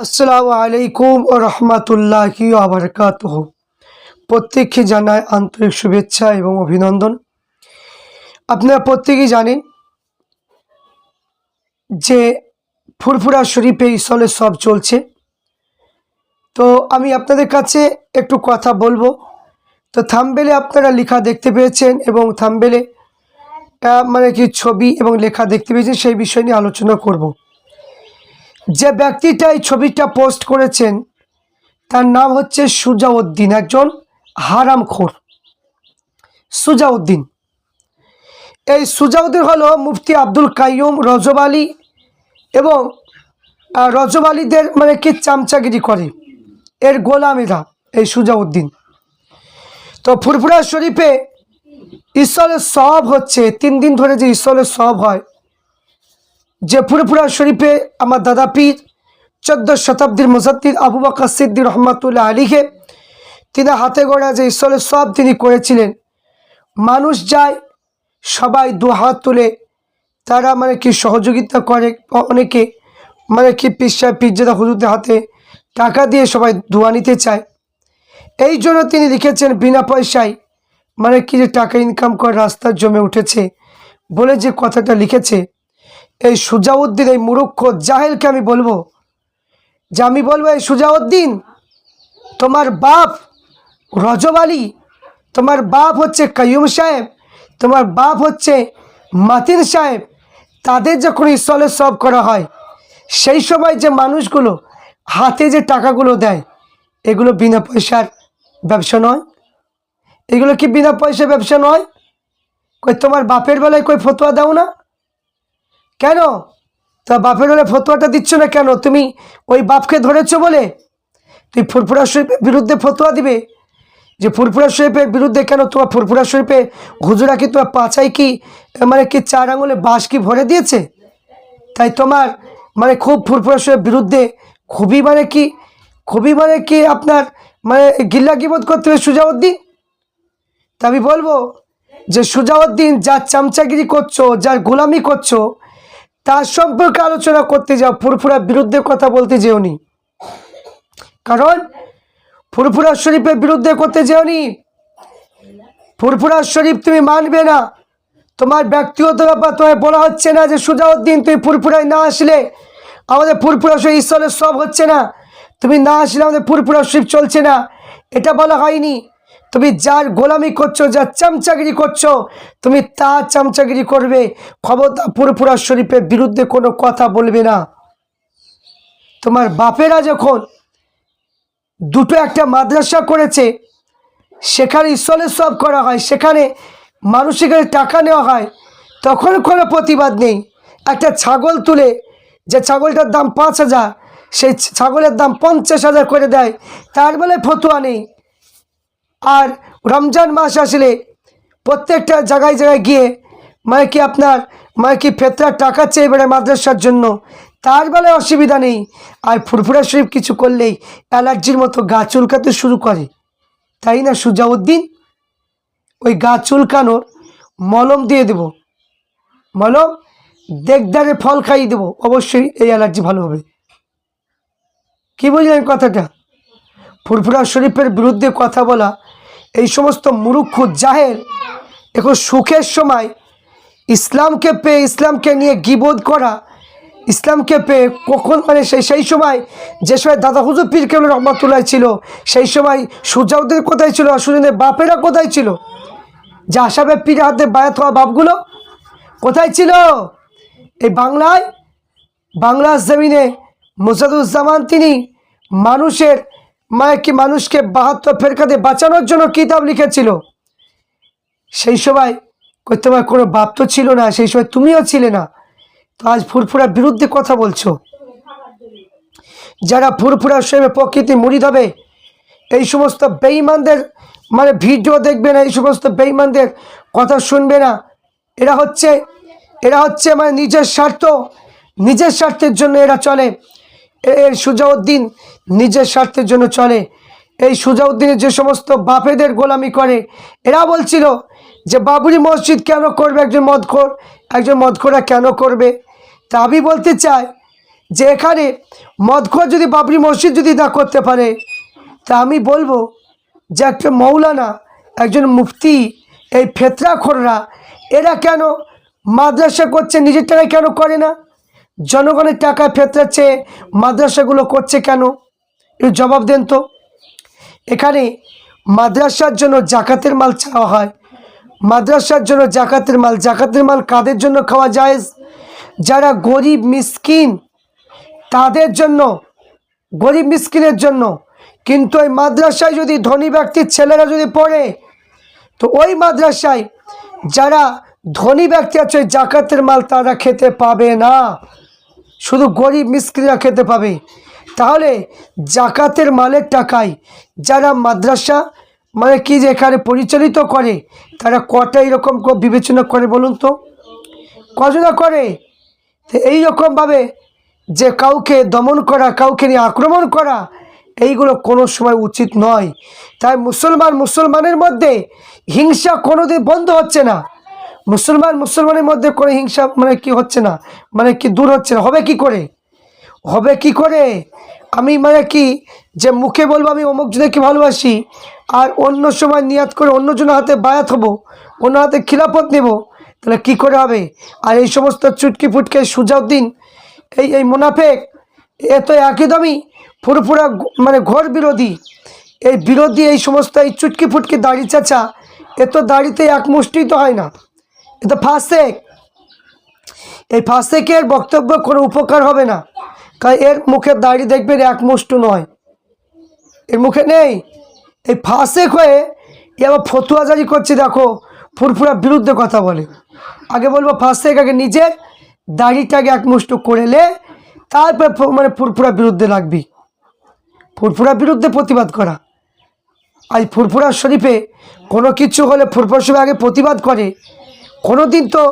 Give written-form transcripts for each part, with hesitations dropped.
আসসালামু আলাইকুম ও রহমতুল্লাহি ওয়া বারাকাতুহু। প্রত্যেককে জানায় আন্তরিক শুভেচ্ছা এবং অভিনন্দন। আপনারা প্রত্যেকেই জানেন যে ফুরফুরা শরীফে ইসলে সব চলছে। তো আমি আপনাদের কাছে একটু কথা বলবো। তো থাম্বনেলে আপনারা লেখা দেখতে পেয়েছেন এবং থাম্বনেলে মানে কি ছবি এবং লেখা দেখতে পেয়েছেন, সেই বিষয় নিয়ে আলোচনা করব। যে ব্যক্তিটা এই ছবিটা পোস্ট করেছেন তার নাম হচ্ছে সুজাউদ্দিন, একজন হারামখোর। সুজাউদ্দিন, এই সুজাউদ্দিন হলো মুফতি আব্দুল কাইয়ুম রজব আলী এবং রজব আলীদের মানে কি চামচাগিরি করে, এর গোলামেরা এই সুজাউদ্দিন। তো ফুরফুরা শরীফে ইসলের সওয়াব হচ্ছে 3 দিন ধরে যে ইসলের সওয়াব হয়, যে ফুরফুরা শরীফে আমার দাদা পীর 14 শতাব্দীর মুজাদ্দিদ আবু বকর সিদ্দিক রহমাতুল্লাহ আলীকে তিনি হাতে গড়া যে ইসলের সওয়াব তিনি করেছিলেন। মানুষ যায়, সবাই দু হাত তুলে তারা মানে কি সহযোগিতা করে, অনেকে মানে কি পিজ্জাদা হুজুরদের হাতে টাকা দিয়ে সবাই দোয়া নিতে চায়। এই জন্য তিনি লিখেছেন বিনা পয়সায় মানে কি যে টাকা ইনকাম করার রাস্তা জমে উঠেছে বলে যে কথাটা লিখেছে এই সুজাউদ্দিন, এই মূর্খ জাহেলকে আমি বলবো এই সুজাউদ্দিন, তোমার বাপ রজব আলী, তোমার বাপ হচ্ছে কাইয়ুম সাহেব, তোমার বাপ হচ্ছে মাতিন সাহেব, তাদের যখন ইসলে সব করা হয় সেই সময় যে মানুষগুলো হাতে যে টাকাগুলো দেয় এগুলো বিনা পয়সার ব্যবসা নয়? এগুলো কি বিনা পয়সার ব্যবসা নয়? কই তোমার বাপের বেলায় কই ফতোয়া দাও না কেন? তা বাপের বেলায় ফতোয়াটা দিচ্ছ না কেন? তুমি ওই বাপকে ধরেছো বলে তুই ফুরফুরা শরীফের বিরুদ্ধে ফতোয়া দিবে যে ফুরফুরা শরীফের বিরুদ্ধে কেন? তোমার ফুরফুরা শরীফে হুজুরা কি তোমার পাছাই কি মানে কি 4 আঙুলে বাঁশ কি ভরে দিয়েছে? তাই তোমার মানে খুব ফুরফুরা শরীফের বিরুদ্ধে খুবই মানে কি আপনার মানে গিল্লা গিবত করতে হবে সুজাউদ্দিন। তা আমি বলবো যে সুজাউদ্দিন যার চামচাগিরি করছো, যার গোলামি করছো, তার সম্পর্কে আলোচনা করতে যাও, ফুরফুরার বিরুদ্ধে কথা বলতে যেওনি। কারণ ফুরফুরা শরীফের বিরুদ্ধে করতে যেওনি। ফুরফুরা শরীফ তুমি মানবে না, তোমার ব্যক্তিগত ব্যাপার। তোমায় বলা হচ্ছে না যে সুজাউদ্দিন তুমি ফুরফুরায় না আসলে আমাদের ফুরফুরা শরীফ ইসলের সব হচ্ছে না, তুমি না আসলে আমাদের ফুরফুরা শরীফ চলছে না, এটা বলা হয়নি। তুমি যার গোলামি করছো, যার চামচাগিরি করছো, তুমি তার চামচাগিরি করবে। খবরদার ফুরফুরা শরীফের বিরুদ্ধে কোনো কথা বলবে না। তোমার বাপেরা যখন দুটো একটা মাদ্রাসা করেছে, সেখানে ইসলের সব করা হয়, সেখানে মানুষের কাছে টাকা নেওয়া হয়, তখন কোনো প্রতিবাদ নেই। একটা ছাগল তুলে, যে ছাগলটার দাম 5,000, সেই ছাগলের দাম 50,000 করে দেয়, তার বেলায় ফতোয়া নেই। আর রমজান মাস আসলে প্রত্যেকটা জায়গায় জায়গায় গিয়ে মানে কি আপনার মানে কি ফেতরার টাকা চেয়ে বেড়ায় মাদ্রাসার জন্য, তার বেলায় অসুবিধা নেই। আর ফুরফুরা শরীফ কিছু করলেই অ্যালার্জির মতো গা চুলকাতে শুরু করে, তাই না সুজাউদ্দিন? ওই গা চুলকানোর মলম দিয়ে দেব, মলম দেখদারে ফল খাইয়ে দেবো, অবশ্যই এই অ্যালার্জি ভালো হবে। কি বুঝলেন কথাটা? ফুরফুরা শরীফের বিরুদ্ধে কথা বলা এই সমস্ত মূর্খ জাহেল এখন সুখের সময় ইসলামকে পেয়ে, ইসলামকে নিয়ে গীবত করা, ইসলামকে পেয়ে কখন মানে সেই সময় যে সময় দাদা হুজুর পীর কেবল রহমতুল্লাহ ছিল, সেই সময় সুজাউদ্দিন কোথায় ছিল? সুজাউদ্দিনের বাপেরা কোথায় ছিল? যে আসামে পীরের হাতে বায়াত হওয়া বাপগুলো কোথায় ছিল? এই বাংলার জমিনে মুজাদুজ্জামান তিনি মানুষের মানে কি মানুষকে 72 ফেরকাতে বাঁচানোর জন্য কিতাব লিখেছিল। সেই সময় তোমার কোনো বাপ তো ছিল না, সেই সময় তুমিও ছিলে না। তো আজ ফুরফুরার বিরুদ্ধে কথা বলছো। যারা ফুরফুরা শরীফের প্রকৃতি মুরিদ হবে, এই সমস্ত বেঈমানদের মানে ভিডিও দেখবে না, এই সমস্ত বেঈমানদের কথা শুনবে না। এরা হচ্ছে মানে নিজের স্বার্থের জন্য এরা চলে। এই সুজাউদ্দিন নিজের স্বার্থের জন্য চলে। এই সুজাউদ্দিনের যে সমস্ত বাপেদের গোলামি করে, এরা বলছিল যে বাবরি মসজিদ কেন করবে একজন মদখোর, একজন মদখোরা কেন করবে? তা আমি বলতে চাই যে এখানে মদখোর যদি বাবরি মসজিদ যদি না করতে পারে, তা আমি বলবো যে একটা মৌলানা, একজন মুফতি, এই ফেতরাখোররা এরা কেন মাদ্রাসা করছে, নিজের টাকায় কেন করে না? জনগণের টাকায় ফেতরাচ্ছে, মাদ্রাসাগুলো করছে কেন? একটু জবাব দেন তো। এখানে মাদ্রাসার জন্য জাকাতের মাল চাওয়া হয়, মাদ্রাসার জন্য জাকাতের মাল কাদের জন্য খাওয়া যায়? যারা গরিব মিসকিন তাদের জন্য, গরিব মিসকিনের জন্য। কিন্তু ওই মাদ্রাসায় যদি ধনী ব্যক্তির ছেলেরা যদি পড়ে, তো ওই মাদ্রাসায় যারা ধনী ব্যক্তি আছে ওই জাকাতের মাল তারা খেতে পাবে না, শুধু গরিব মিসকিনরা খেতে পাবে। তাহলে জাকাতের মালের টাকায় যারা মাদ্রাসা মানে কি যে এখানে পরিচালিত করে, তারা কটা এরকম বিবেচনা করে বলুন তো? কজনা করে? তো এইরকমভাবে যে কাউকে দমন করা, কাউকে নিয়ে আক্রমণ করা, এইগুলো কোনো সময় উচিত নয়। তাই মুসলমানের মধ্যে হিংসা কোনোদিন বন্ধ হচ্ছে না। মুসলমানের মধ্যে কোনো হিংসা মানে কি হচ্ছে না, মানে কি দূর হচ্ছে না। হবে কি করে? আমি মানে কি যে মুখে বলবো আমি অমুক জনকে ভালোবাসি, আর অন্য সময় নিয়াত করে অন্যজনের হাতে বায়াত হব, অন্য হাতে খিলাফত নেব, তাহলে কি করে হবে? আর এই সমস্ত চুটকি ফুটকে সুজাউদ্দিন, এই মুনাফেক, এ তো একদমই পুরোপুরা মানে ঘোর বিরোধী। এই বিরোধী এই সমস্ত এই চুটকি ফুটকি দাড়ি চাচা, এ তো দাড়িতে এক মুষ্টি তো হয় না, এ তো ফাসেক। এই ফাসেকের বক্তব্য কোনো উপকার হবে না, কারণ এর মুখে দাড়ি দেখবেন এক মুষ্টি নয়, এর মুখে নেই। এই ফাসেক হয়ে এ আবার ফতুয়া জারি করছে, দেখো ফুরফুরা বিরুদ্ধে কথা বলে। আগে বলবো ফাসেক, আগে নিজের দাড়িটাকে এক মুষ্টি করে লে, তারপর মানে ফুরফুরা বিরুদ্ধে লাগবি, ফুরফুরা বিরুদ্ধে প্রতিবাদ করা। আজ ফুরফুরা শরীফে কোনো কিছু হলে ফুরফুরা শরীফ আগে প্রতিবাদ করে। কোনো দিন তো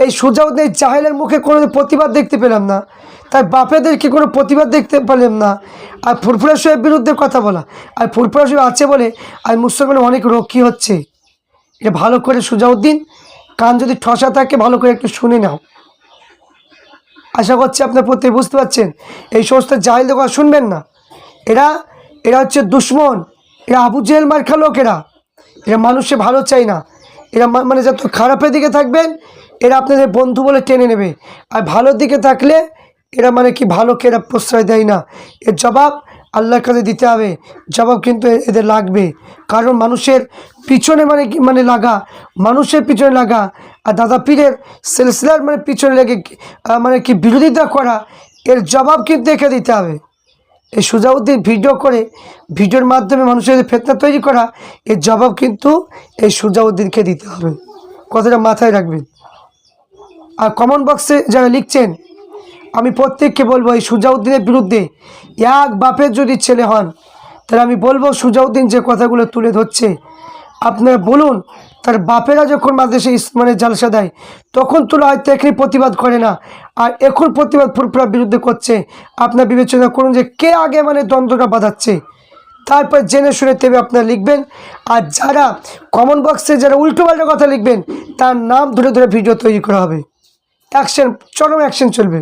এই সুজাউদ্দিন জাহেলের মুখে কোনো প্রতিবাদ দেখতে পেলাম না, তাই বাপেদেরকে কোনো প্রতিবাদ দেখতে পেলাম না। আর ফুরফুরা শরীফের বিরুদ্ধে কথা বলা, আর ফুরফুরা শরীফ আছে বলে আর মুসলমান অনেক রক্ষী হচ্ছে। এটা ভালো করে সুজাউদ্দিন কান যদি ঠসা থাকে ভালো করে একটু শুনে নাও। আশা করছি আপনার প্রত্যেক বুঝতে পারছেন। এই সমস্ত জাহেলদের কথা শুনবেন না। এরা হচ্ছে দুশ্মন, এরা আবু জেহেল মার্কা লোক, এরা মানুষে ভালো চাই না। এরা মানে যত খারাপের দিকে থাকবেন এরা আপনাদের বন্ধু বলে টেনে নেবে, আর ভালোর দিকে থাকলে এরা মানে কি ভালোকে এরা প্রশ্রয় দেয় না। এর জবাব আল্লাহর কাছে দিতে হবে, জবাব কিন্তু এদের লাগবে। কারণ মানুষের পিছনে মানুষের পিছনে লাগা আর দাদা পীরের সিলসিলার মানে পিছনে লেগে মানে কি বিরোধিতা করা, এর জবাব কিন্তু একে দিতে হবে। এই সুজাউদ্দিন ভিডিওর মাধ্যমে মানুষের ফিতনা তৈরি করা, এর জবাব কিন্তু এই সুজাউদ্দিনকে দিতে হবে। কথাটা মাথায় রাখবেন। আর কমেন্ট বক্সে যারা লিখছেন, আমি প্রত্যেককে বলবো এই সুজাউদ্দিনের বিরুদ্ধে এক বাপের যদি ছেলে হন, তাহলে আমি বলবো সুজাউদ্দিন যে কথাগুলো তুলে ধরছে আপনারা বলুন, তার বাপেরা যখন মাদ্রাসায় মানে জালসা দেয় তখন তোলা হয়তো এখানে প্রতিবাদ করে না, আর এখন প্রতিবাদ ফুরফুরার বিরুদ্ধে করছে। আপনার বিবেচনা করুন যে কে আগে মানে দ্বন্দ্বটা বাঁধাচ্ছে, তারপর জেনে শুনে তবে আপনারা লিখবেন। আর যারা কমেন্ট বক্সে যারা উল্টোপাল্টা কথা লিখবেন তার নাম ধরে ধরে ভিডিও তৈরি করা হবে, অ্যাকশন, চরম অ্যাকশন চলবে।